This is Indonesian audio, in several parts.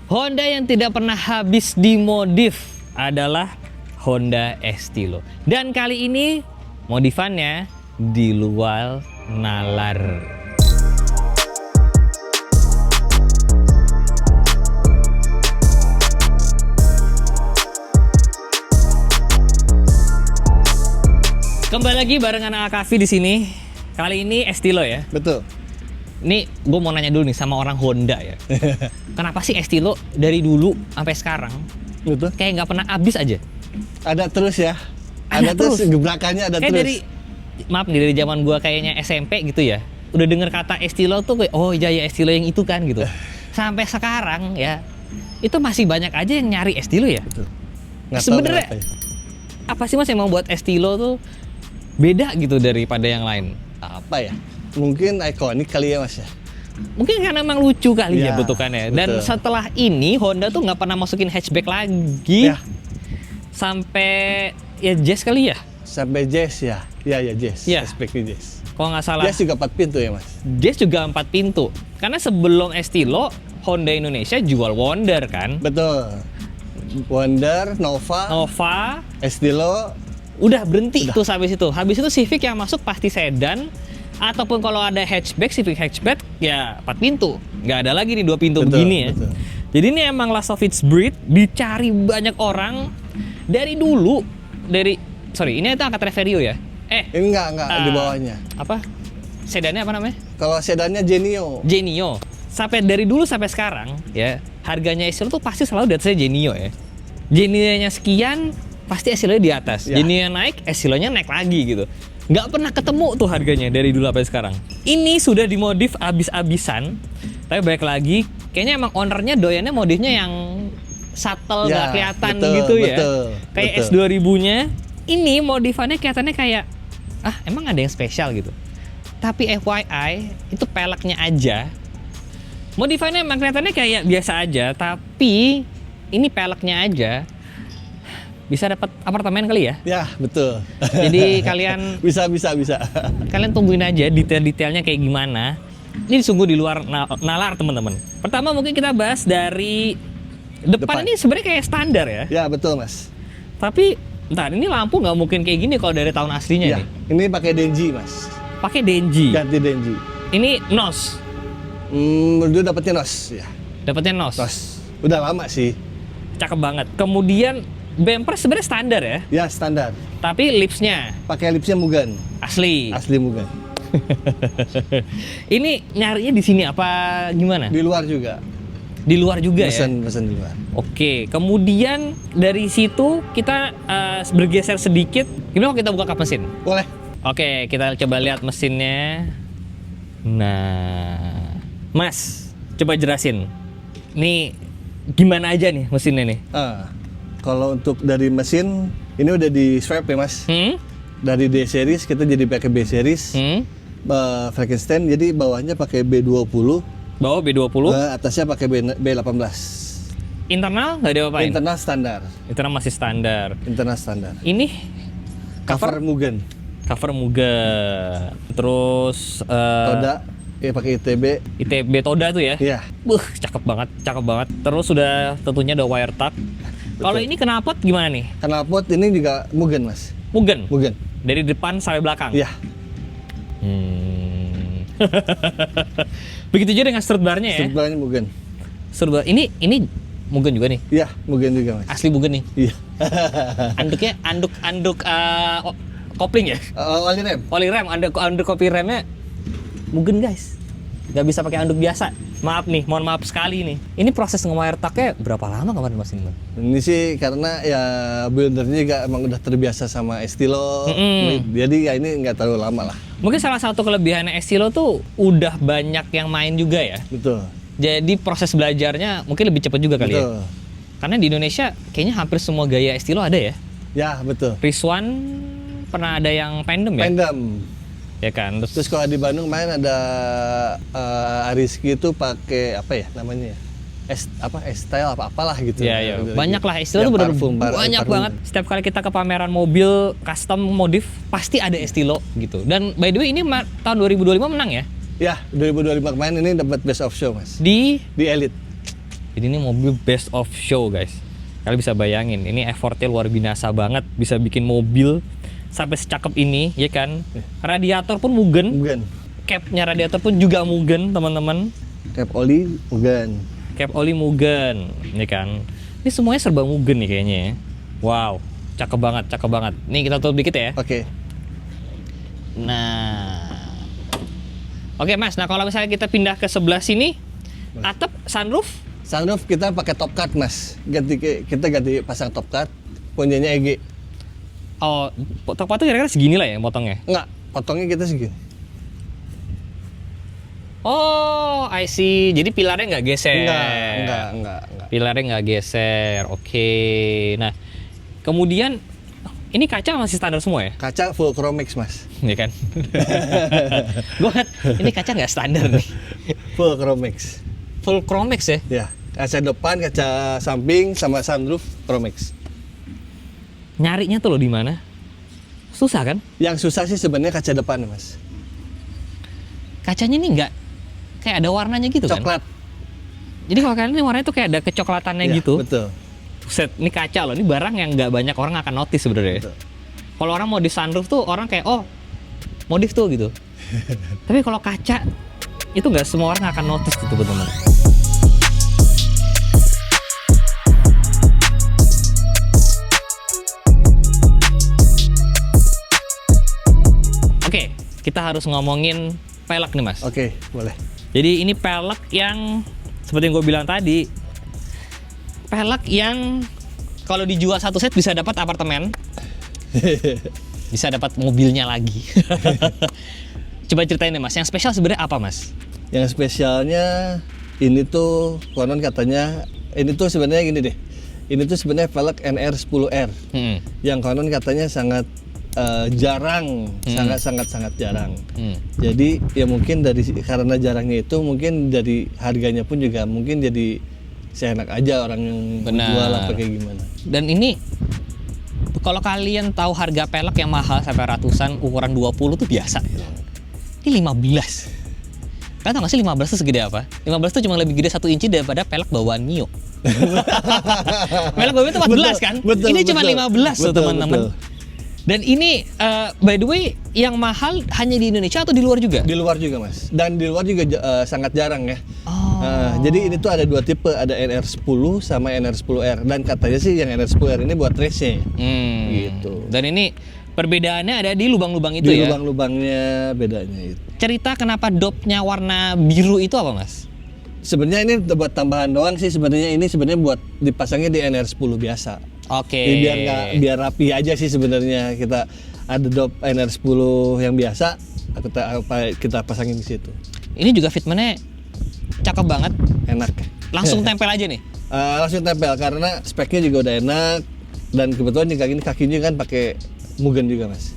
Honda yang tidak pernah habis dimodif adalah Honda Estilo. Dan kali ini modifannya di luar nalar. Kembali lagi bareng anak Akavi di sini. Kali ini Estilo ya. Betul. Ini gue mau nanya dulu nih sama orang Honda ya. Kenapa sih Estilo dari dulu sampai sekarang Betul. kayak nggak pernah habis aja? Ada terus ya. Ada terus. Gebrakannya ada Kayak terus. dari zaman gue kayaknya SMP gitu ya. Udah denger kata Estilo tuh kayak oh iya ya Estilo yang itu kan gitu. Sampai sekarang ya itu masih banyak aja yang nyari Estilo ya. Betul. Nggak tahu Sebenarnya kenapa ya. apa sih Mas yang membuat Estilo tuh beda gitu daripada yang lain? Apa ya? Mungkin ikonik kali ya Mas ya. Mungkin karena emang lucu kali ya Ya, bentukannya. Dan betul. setelah ini Honda tuh nggak pernah masukin hatchback lagi. Ya. Sampai ya Jazz kali ya. Sampai Jazz ya. Ya Jazz. Ya. Aspeknya Jazz. Kalau nggak salah. Jazz juga 4 pintu ya Mas. Jazz juga 4 pintu. Karena sebelum Estilo Honda Indonesia jual Wonder kan. Betul. Wonder, Nova, Estilo. Udah berhenti tuh habis itu. Habis itu Civic yang masuk pasti sedan. Ataupun kalau ada hatchback, Civic hatchback ya 4 pintu. Nggak ada lagi nih 2 pintu Betul, begini ya. betul. Jadi ini emang last of its breed, dicari banyak orang dari dulu. Sorry, ini itu angkat Reverio ya? Ini enggak di bawahnya. Apa? Sedannya apa namanya? Kalau sedannya Genio. Genio. Sampai dari dulu sampai sekarang ya, harganya Estilo tuh pasti selalu di atasnya Genio ya. Genio-nya sekian, pasti Estilonya di atas. Ya. Genio naik, Estilonya naik lagi gitu. Nggak pernah ketemu tuh harganya dari dulu sampai sekarang. Ini sudah dimodif abis-abisan, tapi balik lagi, kayaknya emang ownernya doyannya modifnya yang subtle, nggak kelihatan betul, gitu ya. betul, Kayak betul. S2000-nya, ini modifannya kelihatannya kayak, emang ada yang spesial gitu. Tapi FYI, itu peleknya aja. Modifannya emang kelihatannya kayak biasa aja, tapi ini peleknya aja bisa dapat apartemen kali ya. Ya, betul. Jadi kalian bisa. kalian tungguin aja detail-detailnya kayak gimana. Ini sungguh di luar nalar teman-teman. Pertama mungkin kita bahas dari depan. Ini sebenarnya kayak standar ya. Ya, betul Mas. Tapi entar ini lampu nggak mungkin kayak gini kalau dari tahun aslinya Ya, nih. ini pakai Denji Mas. Pakai Denji. Ganti Denji. Ini NOS. Dulu dapetnya NOS ya. Dapatnya NOS. NOS. Udah lama sih. Cakep banget. Kemudian bumper sebenarnya standar ya. Ya, standar. Tapi lipsnya Pakai lipsnya Mugen. asli. Asli Mugen. Ini nyarinya di sini apa gimana? Di luar juga. Di luar juga ya. Pesen di luar. Oke, kemudian dari situ kita bergeser sedikit. Gimana kalau kita buka kap mesin? Boleh. Oke, kita coba lihat mesinnya. Nah, Mas, coba jelasin. Ini gimana aja nih mesinnya nih? Kalau untuk dari mesin ini udah di swap ya Mas. Dari D series kita jadi pakai B series. Frankenstein jadi bawahnya pakai B20. Bawa B20. Atasnya pakai B18. Internal nggak diapain? Internal standar. Internal masih standar. Internal standar. Ini Cover Mugen. cover Muga. Terus Toda ya pakai ITB Toda tuh ya? Iya. Cakep banget, cakep banget. Terus sudah tentunya ada wire tap. Kalau ini knalpot gimana nih? Knalpot ini juga Mugen Mas. Mugen. Mugen. Dari depan sampai belakang. Iya. Begitu juga dengan strut barnya ya. Sebenarnya Mugen. Strut bar. Ini Mugen juga nih. Iya, Mugen juga Mas. Asli Mugen nih. Iya. Anduknya anduk kopling ya. Oli rem. Oli rem, anduk kopling remnya Mugen guys. Gak bisa pakai anduk biasa. Maaf nih, mohon maaf sekali nih. Ini proses nge-wire tuck-nya berapa lama kemarin Mas ini? Ini sih karena ya buildernya juga emang udah terbiasa sama Estilo. Jadi ya ini nggak terlalu lama lah. Mungkin salah satu kelebihannya Estilo tuh udah banyak yang main juga ya. Betul. Jadi proses belajarnya mungkin lebih cepat juga kali Betul. ya. Karena di Indonesia kayaknya hampir semua gaya Estilo ada ya. Ya, betul. Rizwan pernah ada yang Pandem ya? Pandem. Ya kan. Terus kalau di Bandung main ada Ariski itu pakai apa ya namanya? S-Style apalah gitu. Iya, iya. Banyak lah Estilo tuh bener banyak banget. Setiap kali kita ke pameran mobil custom modif pasti ada Estilo gitu. Dan by the way ini tahun 2025 menang ya? Ya, 2025 kemarin ini dapat Best of Show, Mas. Di Elite. Jadi ini mobil best of show guys. Kalian bisa bayangin, ini effortnya luar biasa banget, bisa bikin mobil sampai secakep ini, ya kan? Radiator pun Mugen. Capnya radiator pun juga Mugen, teman-teman. Cap oli Mugen. Cap oli Mugen, ya kan? Ini semuanya serba Mugen nih kayaknya ya. Wow, cakep banget. Nih kita tutup dikit ya. Oke. Nah, oke Mas. Nah kalau misalnya kita pindah ke sebelah sini, atap, sunroof. Sunroof kita pakai top cut Mas. Kita ganti pasang top cut. Punyanya EG. Oh, top cut tuh kira-kira segini lah ya potongnya? Enggak, potongnya kita segini. Oh, I see. Jadi pilarnya nggak geser. Enggak. Pilarnya nggak geser. Oke. Nah, kemudian ini kaca masih standar semua ya? Kaca full Chromex Mas. Iya kan? Gue kan, ini kaca nggak standar nih. Full Chromex. Full Chromex ya? Ya, kaca depan, kaca samping, sama sunroof Chromex. Nyarinya tuh lo di mana? Susah kan? Yang susah sih sebenarnya kaca depan Mas. Kacanya nih nggak kayak ada warnanya gitu kan? Coklat. Jadi kalau kalian ini warnanya tuh kayak ada kecoklatannya Ya, gitu. Betul. Set, ini kaca loh, ini barang yang nggak banyak orang akan notice sebenarnya. Kalau orang mau di sunroof tuh orang kayak oh modif tuh gitu. Tapi kalau kaca itu nggak semua orang akan notice gitu teman-teman. Oke, kita harus ngomongin pelek nih Mas. Oke, boleh. Jadi ini pelek yang seperti yang gue bilang tadi, pelek yang kalau dijual satu set bisa dapat apartemen, bisa dapat mobilnya lagi. Coba ceritain deh Mas, yang spesial sebenarnya apa Mas? Yang spesialnya ini tuh konon katanya ini tuh sebenarnya gini deh. Ini tuh sebenarnya velg NR10R yang konon katanya sangat jarang, sangat jarang. Jadi ya mungkin karena jarangnya itu mungkin dari harganya pun juga mungkin jadi seenak aja orang yang jual apa kayak gimana. Dan ini kalau kalian tahu harga pelek yang mahal sampai ratusan ukuran 20 tuh biasa. Ini 15. Kalian tau gak sih 15 tuh segede apa? 15 tuh cuma lebih gede 1 inci daripada pelek bawaan Mio. Pelek bawaan itu 14 kan? Betul, ini cuma 15 tuh teman-teman. Dan ini by the way yang mahal hanya di Indonesia atau di luar juga? Di luar juga Mas. Dan di luar juga sangat jarang ya. Jadi ini tuh ada dua tipe, ada NR10 sama NR10R. Dan katanya sih yang NR10R ini buat race-nya. Gitu. Dan ini perbedaannya ada di lubang-lubang itu di ya? Di lubang-lubangnya bedanya itu. Cerita kenapa dopnya warna biru itu apa Mas? Sebenarnya ini buat tambahan doang sih sebenarnya. Ini sebenarnya buat dipasangnya di NR10 biasa. Oke. Biar rapi aja sih sebenarnya. Kita ada dop NR10 yang biasa, kita pasangin di situ. Ini juga fitmentnya cakep banget. Enak. Langsung tempel aja nih. Langsung tempel karena speknya juga udah enak dan kebetulan juga ini kakinya kan pakai Mugen juga Mas.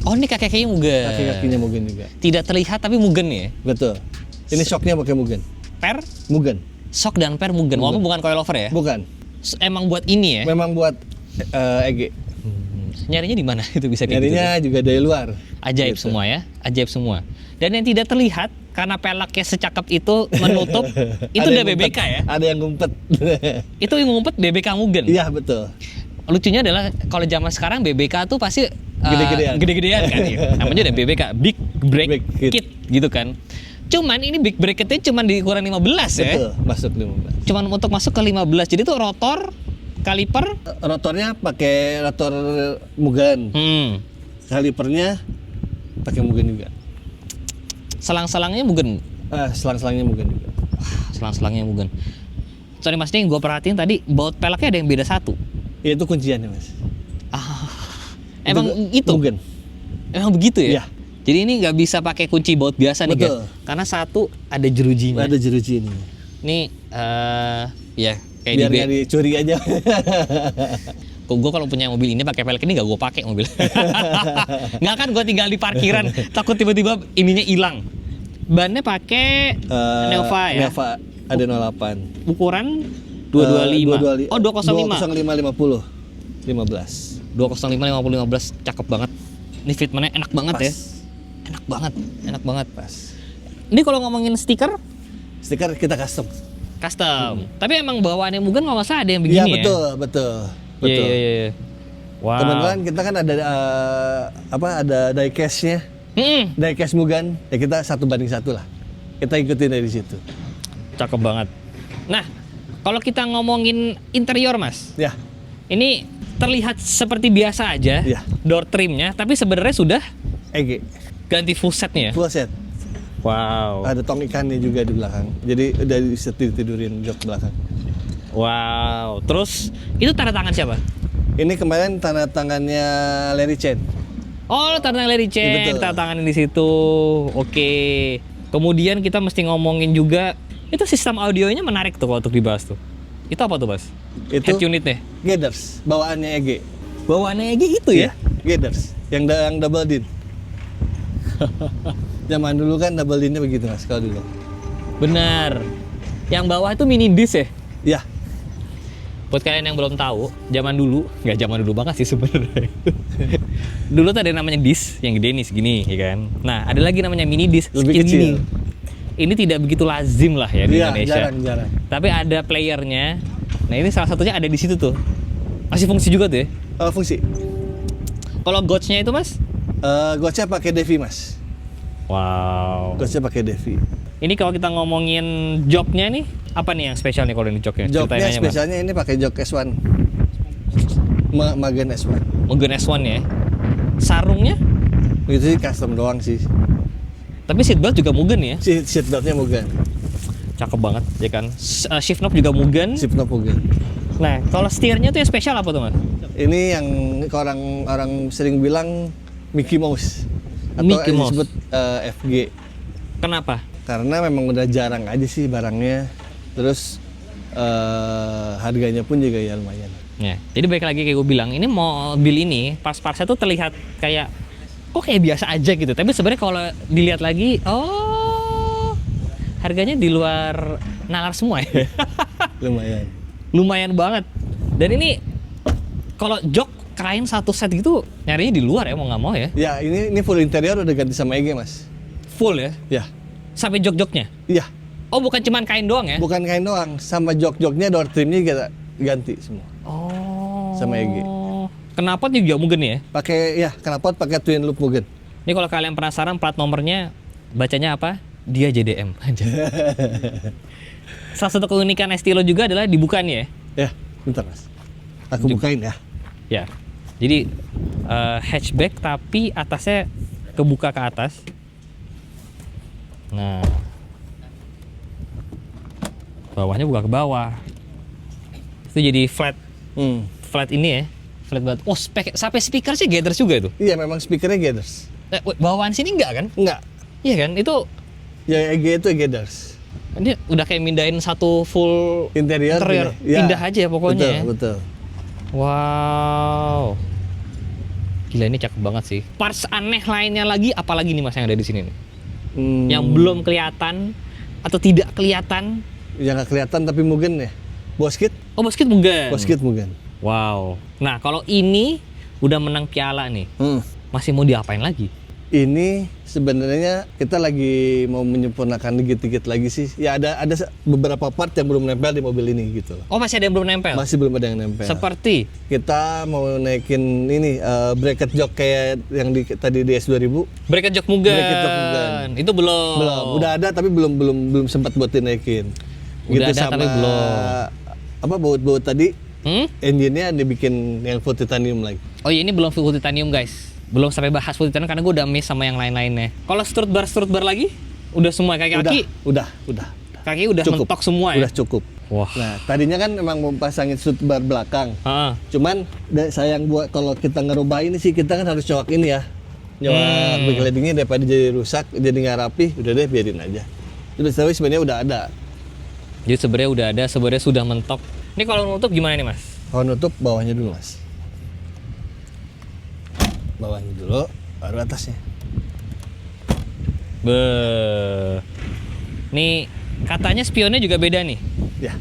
Oh ini kaki-kakinya Mugen. Kaki-kakinya Mugen juga. Tidak terlihat tapi Mugen ya. Betul. Ini shocknya pakai Mugen. Per? Mugen. Shock dan per Mugen. Walaupun bukan coilover ya? Bukan. Emang buat ini ya? Memang buat EG. Nyarinya di mana itu bisa kayak nyarinya gitu? Juga dari luar. Ajaib gitu. Semua ya, ajaib semua. Dan yang tidak terlihat karena peleknya secakep itu menutup, itu udah BBK ya? Ada yang ngumpet. Itu yang ngumpet BBK Mugen. Iya betul. Lucunya adalah kalau zaman sekarang BBK tuh pasti gede-gedean kan ya. Namanya udah BBK, Big Brake Kit gitu kan. Cuman ini big brake kitnya cuman di ukuran 15 ya. Betul, masuk 15. Cuman untuk masuk ke 15. Jadi tuh rotor, kaliper. Rotornya pakai rotor Mugen. Kalipernya pakai Mugen juga. Selang-selangnya Mugen. Selang-selangnya Mugen juga. Selang-selangnya Mugen. Sorry Mas, ini yang gue perhatiin tadi baut peleknya ada yang beda satu. Ya, itu kunciannya Mas. Emang itu? Mugen. Emang begitu ya? Iya. Jadi ini nggak bisa pakai kunci baut biasa nih guys, karena satu ada jerujinya. Ada jerujinya. Ini ya kayak biar nggak dicuri aja. Gue kalau punya mobil ini pakai pelek ini nggak gue pakai mobil. Nggak kan gue tinggal di parkiran, takut tiba-tiba ininya hilang. Bannya pakai Nova ya. Nova ada 08. Ukuran 225. Oh 205. 205 50. 15. 205 50 15 cakep banget. Ini fitmentnya enak banget. Pas. Ya. Enak banget. Pas. Ini kalau ngomongin stiker kita custom. Custom. Tapi emang bawaannya Mugen kalau nggak salah ada yang Iya, begini ya. betul. Iya. Wow. Kebetulan kita kan ada ada diecast-nya. Diecast Mugen, ya kita 1:1 lah. Kita ikutin dari situ. Cakep banget. Nah, kalau kita ngomongin interior, Mas. Ya. Ini terlihat seperti biasa aja. Ya. Door trimnya, tapi sebenarnya sudah EG. ganti full setnya ya. Full set. Wow. Ada tong ikannya juga di belakang. Jadi udah tidurin jok belakang. Wow. Terus itu tanda tangan siapa? Ini kemarin tanda tangannya Larry Chen. Oh, tanda tangan Larry Chen, Betul. tanda tangan di situ. Oke. Kemudian kita mesti ngomongin juga itu sistem audionya menarik tuh kalau untuk dibahas tuh. Itu apa tuh, Mas? Itu Head unitnya. Geders, bawaannya EG. Bawaannya EG itu ya? Geders, yang double din. Zaman dulu kan double dinnya begitu Mas, kalau dulu. Benar. Yang bawah itu mini disc ya? Ya, Buat kalian yang belum tahu, zaman dulu, nggak zaman dulu banget sih sebenarnya. Dulu tuh ada namanya disc yang gede nih segini, ya kan. Nah, ada lagi namanya mini disc Lebih segini. kecil. Ini tidak begitu lazim lah ya di iya, Indonesia. jarang. Tapi ada playernya. Nah, ini salah satunya ada di situ tuh. Masih fungsi juga tuh ya. Fungsi. Kalau gauge-nya itu, Mas? Gauge-nya pakai Devi Mas. Wow. Gauge-nya pakai Devi. Ini kalau kita ngomongin joknya nih, apa nih yang spesial nih kalau ini joknya? Ceritain Joknya aja, Mas. spesialnya ini pakai jok S1. Magen S1. Mugen S1 ya. Sarungnya? Itu sih custom doang sih. Tapi seatbelt juga Mugen ya. Seat beltnya Mugen. Cakep banget ya kan. Shift knob juga Mugen. Shift knob Mugen. Nah, kalau setirnya tuh yang spesial apa tuh, Mas? Ini yang orang sering bilang Mickey Mouse atau Mickey yang Mouse. disebut FG. Kenapa? Karena memang udah jarang aja sih barangnya. Terus harganya pun juga ya lumayan. Ya, jadi balik lagi kayak gue bilang, ini mobil ini pas-pasnya tuh terlihat kayak kok kayak biasa aja gitu. Tapi sebenarnya kalau dilihat lagi, oh, harganya di luar nalar semua ya. Lumayan. Lumayan banget. Dan ini kalau jok kain satu set gitu nyarinya di luar ya, mau nggak mau ya. Ya ini full interior udah ganti sama EG Mas. Full ya, Ya. sampai jok-joknya. Iya. Oh, bukan cuman kain doang ya? Bukan kain doang, sama jok-joknya door trimnya kita ganti semua. Oh. Sama EG. Knalpot juga Mugen ya? Pakai knalpot pakai twin loop Mugen. Ini kalau kalian penasaran plat nomornya bacanya apa? Dia JDM aja. Salah satu keunikan Estilo juga adalah dibukanya ya. Ya, bentar Mas. Aku bukain ya. Ya. Jadi hatchback tapi atasnya kebuka ke atas. Nah. Bawahnya buka ke bawah. Itu jadi flat ini ya. Flat banget. Oh, sampai speaker sih Gathers juga itu. Iya, memang speakernya Gathers. Bawaan sini enggak kan? Enggak. Iya kan? Itu Ya EG itu Gathers. ini udah kayak mindahin satu full Interior. Ya. Indah aja pokoknya. Betul, ya. betul. Wow. Gila, ini cakep banget sih. Parts aneh lainnya lagi apalagi nih Mas yang ada di sini nih? Yang belum kelihatan atau tidak kelihatan? Yang nggak kelihatan tapi Mugen ya. Boskit? Oh, basket Mugen. Boskit Mugen. Wow. Nah, kalau ini udah menang piala nih. Masih mau diapain lagi? Ini sebenarnya kita lagi mau menyempurnakan dikit-dikit lagi sih. Ya ada beberapa part yang belum nempel di mobil ini gitu loh. Oh, masih ada yang belum nempel? Masih belum ada yang nempel. Seperti? Kita mau naikin ini bracket jok kayak yang tadi di S2000. Bracket jok Mugen. Bracket jok Mugen. Itu belum. Belum. Udah ada tapi belum sempat buat dinaikin. Udah Gitu ada tapi belum. Apa baut-baut tadi? Engine-nya dibikin yang full titanium lagi. Oh iya, ini belum full titanium guys. Belum sampai bahas full titanium karena gue udah miss sama yang lain-lainnya. Kalau strut bar lagi? Udah semua kaki-kaki? Udah. Kaki udah Cukup. mentok semua ya? Udah cukup. Wah. Nah, tadinya kan memang mau pasangin strut bar belakang. Cuman sayang buat kalau kita ngerubah ini sih kita kan harus cowok ini ya. Nyowak backlightingnya daripada jadi rusak, jadi nggak rapi, udah deh biarin aja. Tapi sebenarnya udah ada. Jadi sebenarnya udah ada, sebenarnya sudah mentok. Ini kalau nutup gimana nih Mas? Kalau nutup bawahnya dulu Mas. Bawahnya dulu, baru atasnya. Nih katanya spionnya juga beda nih. Ya.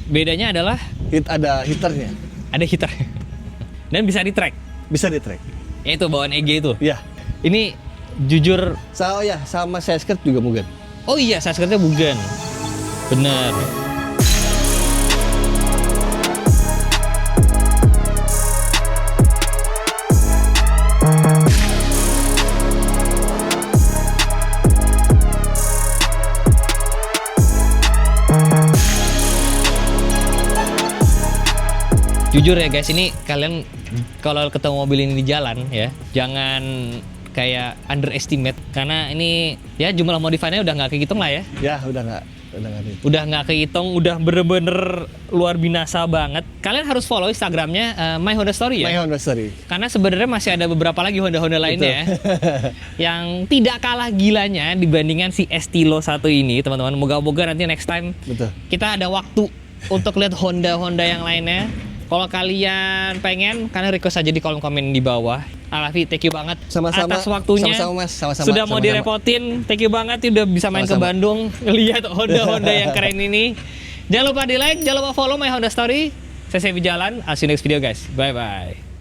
Bedanya adalah Ada heaternya. ada heater. Dan bisa di track. Bisa di track. Ya itu bawaan EG itu. Ya. Ini jujur. Sama saya skirt juga Mugen. Oh iya, saya skirtnya Mugen. Bener. Jujur ya guys, ini kalian kalau ketemu mobil ini di jalan ya, jangan kayak underestimate, karena ini ya jumlah modifiannya udah nggak kehitung lah ya. Ya udah nggak Kehitung, udah bener-bener luar binasa banget. Kalian harus follow Instagramnya My Honda Story ya. My Honda Story. Karena sebenarnya masih ada beberapa lagi Honda lainnya ya, yang tidak kalah gilanya dibandingkan si Estilo 1 ini, teman-teman. Moga-moga nanti next time Betul. kita ada waktu untuk lihat Honda yang lainnya. Kalau kalian pengen, kalian request aja di kolom komen di bawah. Alfi, thank you banget Sama-sama, atas waktunya. sama-sama, Mas. Sama-sama, Sudah mau sama-sama. direpotin, thank you banget udah bisa main ke Sama-sama. Bandung, lihat Honda yang keren ini. Jangan lupa di like, jangan lupa follow My Honda Story. Saya Sevi Jalan, I'll see you next video guys. Bye bye.